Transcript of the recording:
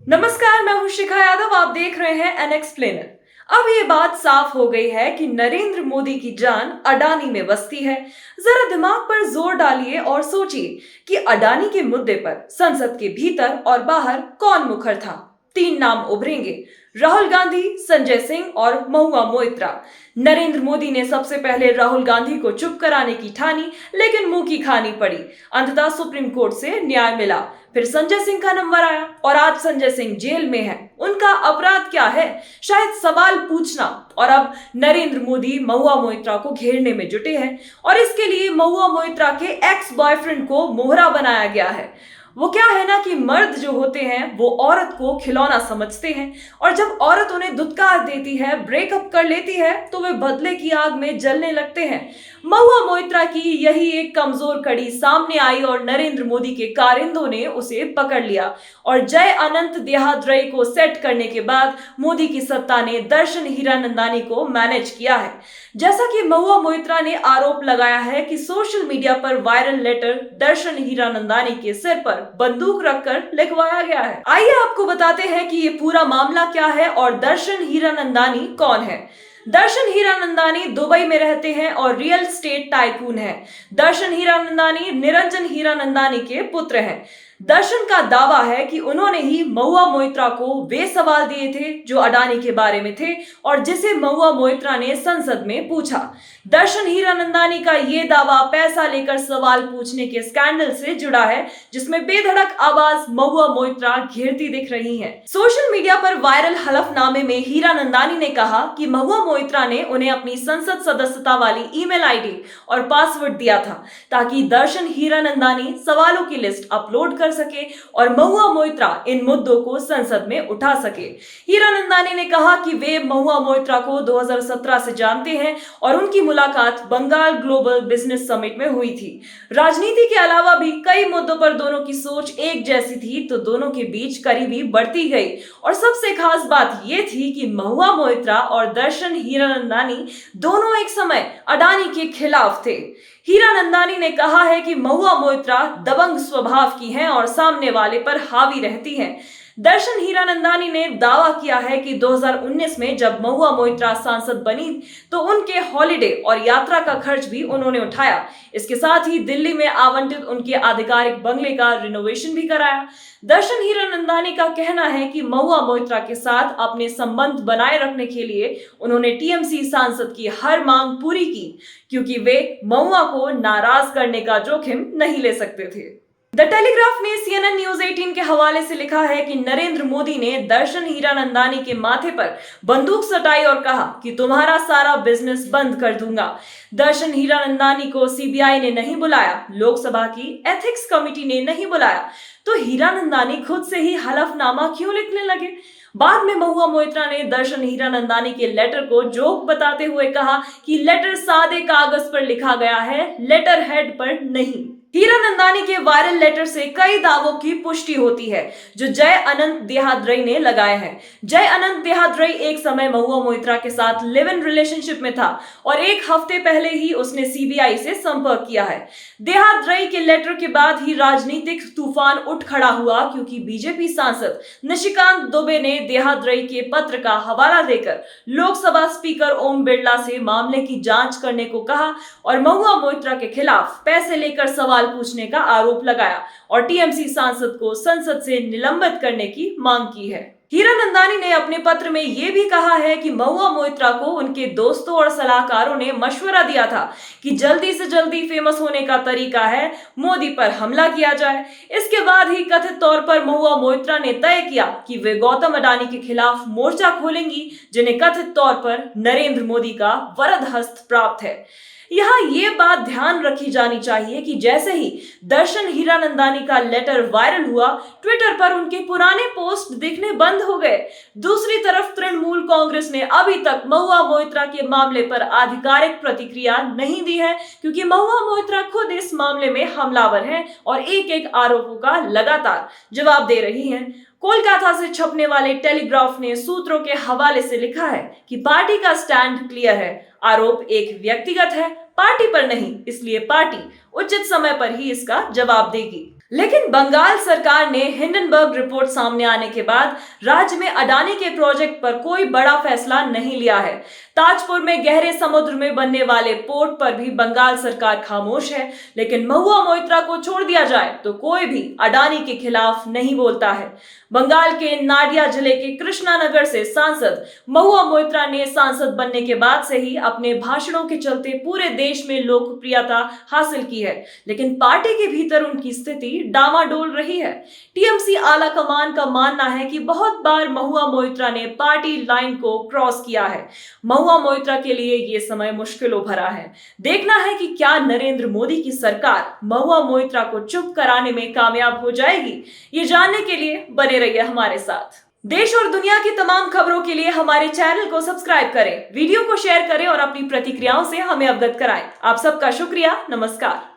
नमस्कार, मैं हूं शिखा यादव। आप देख रहे हैं एन एक्सप्लेनर। अब ये बात साफ हो गई है कि नरेंद्र मोदी की जान अडानी में बसती है। जरा दिमाग पर जोर डालिए और सोचिए कि अडानी के मुद्दे पर संसद के भीतर और बाहर कौन मुखर था। 3 नाम उभरेंगे: राहुल गांधी, संजय सिंह और महुआ मोइत्रा। नरेंद्र मोदी ने सबसे पहले राहुल गांधी को चुप कराने की ठानी, लेकिन मुंह की खानी पड़ी। अंततः सुप्रीम कोर्ट से न्याय मिला। फिर संजय सिंह का नंबर आया और आज संजय सिंह जेल में है। उनका अपराध क्या है? शायद सवाल पूछना। और अब नरेंद्र मोदी महुआ मोइत्रा को घेरने में जुटे हैं और इसके लिए महुआ मोइत्रा के एक्स बॉयफ्रेंड को मोहरा बनाया गया है। वो क्या है ना कि मर्द जो होते हैं वो औरत को खिलौना समझते हैं और जब औरत उन्हें दुत्कार देती है, ब्रेकअप कर लेती है, तो वे बदले की आग में जलने लगते हैं। महुआ मोइत्रा की यही एक कमजोर कड़ी सामने आई और नरेंद्र मोदी के कारिंदों ने उसे पकड़ लिया और जय अनंत देहाद्रई को सेट करने के बाद मोदी की सत्ता ने दर्शन हीरानंदानी को मैनेज किया है। जैसा कि महुआ मोइत्रा ने आरोप लगाया है कि सोशल मीडिया पर वायरल लेटर दर्शन हीरानंदानी के सिर पर बंदूक रखकर लिखवाया गया है। आइए आपको बताते हैं कि ये पूरा मामला क्या है और दर्शन हीरानंदानी कौन है। दर्शन हीरानंदानी दुबई में रहते हैं और रियल स्टेट टाइकून हैं। दर्शन हीरानंदानी निरंजन हीरानंदानी के पुत्र हैं। दर्शन का दावा है कि उन्होंने ही महुआ मोइत्रा को वे सवाल दिए थे जो अडानी के बारे में थे और जिसे महुआ मोइत्रा ने संसद में पूछा। दर्शन हीरानंदानी का ये दावा पैसा लेकर सवाल पूछने के स्कैंडल से जुड़ा है, जिसमें बेधड़क आवाज महुआ मोइत्रा घेरती दिख रही हैं। सोशल मीडिया पर वायरल हलफनामे में हीरानंदानी ने कहा कि महुआ मोइत्रा ने उन्हें अपनी संसद सदस्यता वाली ईमेल आईडी और पासवर्ड दिया था ताकि दर्शन हीरानंदानी सवालों की लिस्ट अपलोड कर सके और महुआ मोइत्रा इन मुद्दों को संसद में उठा सके। हीरानंदानी ने कहा कि वे महुआ मोइत्रा को 2017 से जानते हैं और उनकी मुलाकात बंगाल ग्लोबल बिजनेस समिट में हुई थी। राजनीति के अलावा भी कई मुद्दों पर दोनों की सोच एक जैसी थी, तो दोनों के बीच करीबी बढ़ती गई और सबसे खास बात यह थी कि महुआ मोइत्रा और दर्शन हीरानंदानी दोनों एक समय अडानी के खिलाफ थे। हीरानंदानी ने कहा है कि महुआ मोइत्रा दबंग स्वभाव की हैं और सामने वाले पर हावी रहती हैं। दर्शन हीरानंदानी ने दावा किया है कि 2019 में जब महुआ मोइत्रा सांसद बनी तो उनके हॉलिडे और यात्रा का खर्च भी उन्होंने उठाया। इसके साथ ही दिल्ली में आवंटित उनके आधिकारिक बंगले का रिनोवेशन भी कराया। दर्शन हीरानंदानी का कहना है कि महुआ मोइत्रा के साथ अपने संबंध बनाए रखने के लिए उन्होंने टीएमसी सांसद की हर मांग पूरी की, क्योंकि वे महुआ को नाराज करने का जोखिम नहीं ले सकते थे। द टेलीग्राफ ने CNN न्यूज 18 के हवाले से लिखा है कि नरेंद्र मोदी ने दर्शन हीरानंदानी के माथे पर बंदूक सटाई और कहा कि तुम्हारा सारा बिजनेस बंद कर दूंगा। दर्शन हीरानंदानी को सीबीआई ने नहीं बुलाया, लोकसभा की एथिक्स कमेटी ने नहीं बुलाया, तो हीरानंदानी खुद से ही हलफनामा क्यों लिखने लगे? बाद में महुआ मोइत्रा ने दर्शन हीरानंदानी के लेटर को जोक बताते हुए कहा कि लेटर सादे कागज पर लिखा गया है, लेटर हेड पर नहीं। हीरानंदानी के वायरल लेटर से कई दावों की पुष्टि होती है जो जय अनंत देहाद्रई ने लगाए हैं। जय अनंत देहाद्रई एक समय महुआ मोइत्रा के साथ लिव इन रिलेशनशिप में था और एक हफ्ते पहले ही उसने सीबीआई से संपर्क किया है। देहाद्रई के लेटर के बाद ही राजनीतिक तूफान उठ खड़ा हुआ, क्योंकि बीजेपी सांसद निशिकांत दुबे ने देहाद्रई के पत्र का हवाला देकर लोकसभा स्पीकर ओम बिरला से मामले की जांच करने को कहा और महुआ मोइत्रा के खिलाफ पैसे लेकर सवाल पूछने का आरोप लगाया और टीएमसी सांसद को संसद से निलंबित करने की मांग की है। हीरानंदानी ने अपने पत्र में यह भी कहा है कि महुआ मोइत्रा को उनके दोस्तों और सलाहकारों ने मशवरा दिया था कि जल्दी से जल्दी फेमस होने का तरीका है मोदी पर हमला किया जाए। इसके बाद ही कथित तौर पर महुआ मोइत्रा ने तय किया कि वे गौतम अडानी के खिलाफ मोर्चा खोलेंगी, जिन्हें कथित तौर पर नरेंद्र मोदी का वरद हस्त प्राप्त है। यहाँ ये बात ध्यान रखी जानी चाहिए कि जैसे ही दर्शन हीरानंदानी का लेटर वायरल हुआ, ट्विटर पर उनके पुराने पोस्ट दिखने बंद हो गए। दूसरी तरफ तृणमूल कांग्रेस ने अभी तक महुआ मोइत्रा के मामले पर आधिकारिक प्रतिक्रिया नहीं दी है, क्योंकि महुआ मोइत्रा खुद इस मामले में हमलावर हैं और एक एक आरोपों का लगातार जवाब दे रही हैं। कोलकाता से छपने वाले टेलीग्राफ ने सूत्रों के हवाले से लिखा है कि पार्टी का स्टैंड क्लियर है, आरोप एक व्यक्तिगत है, पार्टी पर नहीं, इसलिए पार्टी उचित समय पर ही इसका जवाब देगी। लेकिन बंगाल सरकार ने हिंडनबर्ग रिपोर्ट सामने आने के बाद राज्य में अडानी के प्रोजेक्ट पर कोई बड़ा फैसला नहीं लिया है। ताजपुर में गहरे समुद्र में बनने वाले पोर्ट पर भी बंगाल सरकार खामोश है, लेकिन महुआ मोइत्रा को छोड़ दिया जाए तो कोई भी अडानी के खिलाफ नहीं बोलता है। बंगाल के नाडिया जिले के कृष्णानगर से सांसद महुआ मोइत्रा ने सांसद बनने के बाद से ही अपने भाषणों के चलते पूरे देश में लोकप्रियता हासिल की है, लेकिन पार्टी के भीतर उनकी स्थिति डामाडोल रही है। टीएमसी आला कमान का मानना है कि बहुत बार महुआ मोइत्रा ने पार्टी लाइन को क्रॉस किया है। महुआ मोइत्रा के लिए ये समय मुश्किलों भरा है। देखना है कि क्या नरेंद्र मोदी की सरकार महुआ मोइत्रा को चुप कराने में कामयाब हो जाएगी। ये जानने के लिए बने रहिए हमारे साथ। देश और दुनिया की तमाम खबरों के लिए हमारे चैनल को सब्सक्राइब करें, वीडियो को शेयर करें और अपनी प्रतिक्रियाओं से हमें अवगत कराएं। आप सबका शुक्रिया। नमस्कार।